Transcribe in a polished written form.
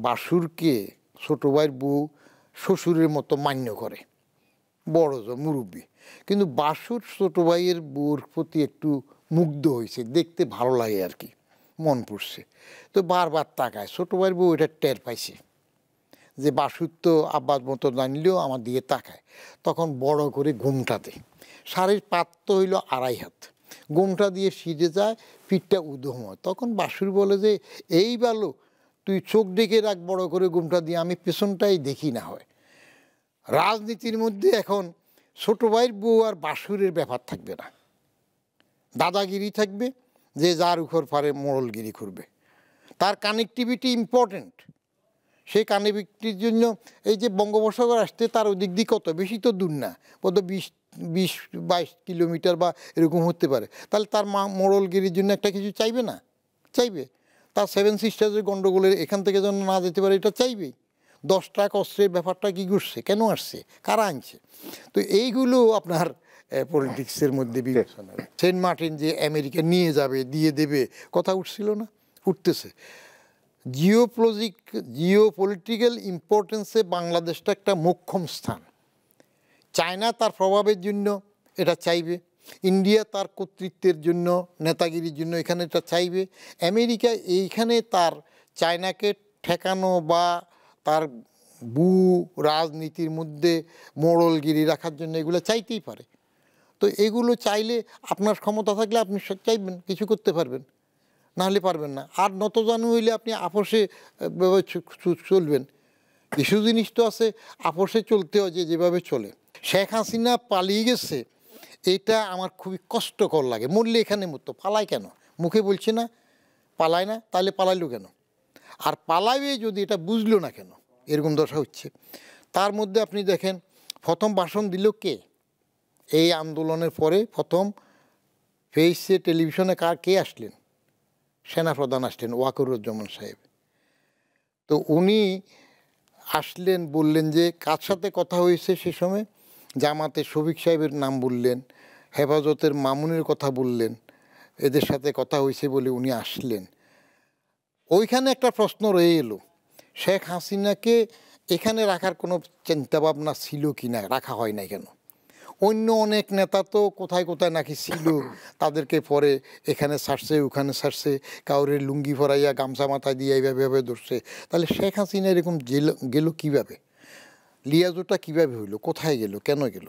বাসুরকে ছোট ভাইয়ের বউ শ্বশুরের মতো মান্য করে, বড় মুরব্বী, কিন্তু বাসুর ছোট ভাইয়ের বউর প্রতি একটু মুগ্ধ হয়েছে, দেখতে ভালো লাগে আর কি, মন পড়ছে। তো বারবার তাকায়, ছোট ভাইয়ের বউ এটা টের পাইছে যে বাসুর তো আব্বার মতো জানলেও আমার দিকে তাকায়। তখন বড় করে ঘুমটা দেয়, শাড়ির পাত তো হইল 2.5 হাত, ঘুমটা দিয়ে সিজে যায়, পিঠটা উদম হয়। তখন বাসুর বলে যে এই ভালো, তুই চোখ ডেকে রাখ বড় করে ঘুমটা দিয়ে, আমি পেছনটাই দেখি না হয়। রাজনীতির মধ্যে এখন ছোট ভাইয়ের বউ আর বাসুরের ব্যাপার থাকবে না, দাদাগিরি থাকবে, যে যার উপর পারে মোড়লগিরি করবে। তার কানেকটিভিটি ইম্পর্টেন্ট, সেই কানেকটিভিটির জন্য এই যে বঙ্গোপসাগর আসতে তার ওদিক দিয়ে কত বেশি তো দূর না, কত 20-22 কিলোমিটার বা এরকম হতে পারে। তাহলে তার মোড়লগিরির জন্য একটা কিছু চাইবে না? চাইবে। তার 7 সিস্টার্সের গণ্ডগোলের এখান থেকে যেন না যেতে পারে, এটা চাইবেই। 10 ট্রাক অস্ত্রের ব্যাপারটা কী ঘুরছে, কেন আসছে, কারা আনছে? তো এইগুলো আপনার পলিটিক্সের মধ্যে বিবেচনা। সেন্ট মার্টিন যে আমেরিকা নিয়ে যাবে, দিয়ে দেবে, কথা উঠছিল না? উঠতেছে। জিওপলিটিক্যাল ইম্পর্টেন্সে বাংলাদেশটা একটা মোক্ষম স্থান। চায়না তার প্রভাবের জন্য এটা চাইবে, ইন্ডিয়া তার কর্তৃত্বের জন্য, নেতাগিরির জন্য এখানে এটা চাইবে, আমেরিকা এইখানে তার চায়নাকে ঠেকানো বা তার রাজনীতির মধ্যে মোড়লগিরি রাখার জন্য এগুলো চাইতেই পারে। তো এগুলো চাইলে আপনার ক্ষমতা থাকলে আপনি চাইবেন, কিছু করতে পারবেন, নাহলে পারবেন না। আর নতজানু হইলে আপনি আপোষে চলবেন। কিছু জিনিস তো আছে আপোষে চলতে হয়, যেভাবে চলে। শেখ হাসিনা পালিয়ে গেছে, এটা আমার খুবই কষ্টকর লাগে। মরলে এখানে মরতো, পালায় কেন? মুখে বলছে না, পালায় না, তাহলে পালাইলো কেন? আর পালাইবে যদি, এটা বুঝলো না কেন? এরকম দশা হচ্ছে। তার মধ্যে আপনি দেখেন, প্রথম ভাষণ দিল কে? এই আন্দোলনের পরে প্রথম ফেসে টেলিভিশনে কে আসলেন? সেনাপ্রধান আসলেন, ওয়াকারুজ্জামান সাহেব। তো উনি আসলেন, বললেন যে কার সাথে কথা হয়েছে সে সময়, জামাতে শফিক সাহেবের নাম বললেন, হেফাজতের মামুনের কথা বললেন, এদের সাথে কথা হয়েছে বলে উনি আসলেন। ওইখানে একটা প্রশ্ন রয়ে এলো, শেখ হাসিনাকে এখানে রাখার কোনো চিন্তাভাবনা ছিল কি না, রাখা হয় না কেন? অন্য অনেক নেতা তো কোথায় কোথায় নাকি ছিল, তাদেরকে পরে এখানে ছাড়ছে, ওখানে ছাড়ছে, কাউরে লুঙ্গি ভরাইয়া গামছা মাথায় দিয়ে এইভাবে ধরছে। তাহলে শেখ হাসিনা এরকম গেল কীভাবে? লিয়াজোটা কীভাবে হইলো, কোথায় গেল, কেন গেল?